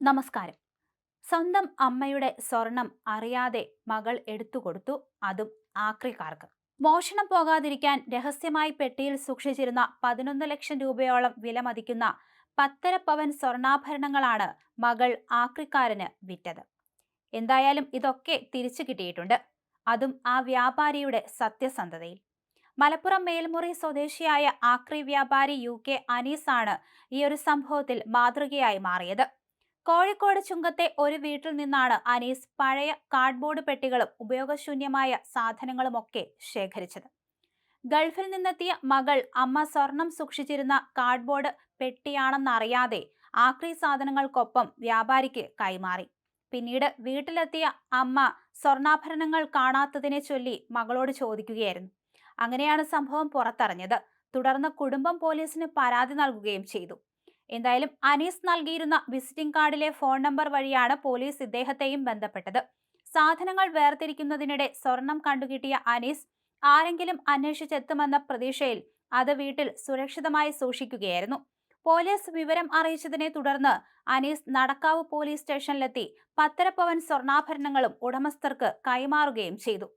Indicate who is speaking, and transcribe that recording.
Speaker 1: നമസ്കാരം. സ്വന്തം അമ്മയുടെ സ്വർണം അറിയാതെ മകൾ എടുത്തുകൊടുത്തു, അതും ആക്രിക്കാർക്ക്. മോഷണം പോകാതിരിക്കാൻ രഹസ്യമായി പെട്ടിയിൽ സൂക്ഷിച്ചിരുന്ന 11 ലക്ഷം രൂപയോളം വിലമതിക്കുന്ന 1.5 പവൻ സ്വർണ്ണാഭരണങ്ങളാണ് മകൾ ആക്രിക്കാരന് വിറ്റത്. എന്തായാലും ഇതൊക്കെ തിരിച്ചു കിട്ടിയിട്ടുണ്ട്, അതും ആ വ്യാപാരിയുടെ സത്യസന്ധതയിൽ. മലപ്പുറം മേൽമുറി സ്വദേശിയായ ആക്രി വ്യാപാരി UK അനീസ് ആണ് ഈ ഒരു സംഭവത്തിൽ മാതൃകയായി മാറിയത്. കോഴിക്കോട് ചുങ്കത്തെ ഒരു വീട്ടിൽ നിന്നാണ് അനീസ് പഴയ കാർഡ്ബോർഡ് പെട്ടികളും ഉപയോഗശൂന്യമായ സാധനങ്ങളുമൊക്കെ ശേഖരിച്ചത്. ഗൾഫിൽ നിന്നെത്തിയ മകൾ അമ്മ സ്വർണം സൂക്ഷിച്ചിരുന്ന കാർഡ്ബോർഡ് പെട്ടിയാണെന്നറിയാതെ ആക്രി സാധനങ്ങൾക്കൊപ്പം വ്യാപാരിക്ക് കൈമാറി. പിന്നീട് വീട്ടിലെത്തിയ അമ്മ സ്വർണ്ണാഭരണങ്ങൾ കാണാത്തതിനെ ചൊല്ലി മകളോട് ചോദിക്കുകയായിരുന്നു. അങ്ങനെയാണ് സംഭവം പുറത്തറിഞ്ഞത്. തുടർന്ന് കുടുംബം പോലീസിന് പരാതി നൽകുകയും ചെയ്തു. എന്തായാലും അനീസ് നൽകിയിരുന്ന വിസിറ്റിംഗ് കാർഡിലെ ഫോൺ നമ്പർ വഴിയാണ് പോലീസ് ഇദ്ദേഹത്തെയും ബന്ധപ്പെട്ടത്. സാധനങ്ങൾ വേർതിരിക്കുന്നതിനിടെ സ്വർണം കണ്ടുകിട്ടിയ അനീസ് ആരെങ്കിലും അന്വേഷിച്ചെത്തുമെന്ന പ്രതീക്ഷയിൽ അത് വീട്ടിൽ സുരക്ഷിതമായി സൂക്ഷിക്കുകയായിരുന്നു. പോലീസ് വിവരം അറിയിച്ചതിനെ തുടർന്ന് അനീസ് നടക്കാവ് പോലീസ് സ്റ്റേഷനിലെത്തി 1.5 പവൻ സ്വർണ്ണാഭരണങ്ങളും ഉടമസ്ഥർക്ക് കൈമാറുകയും ചെയ്തു.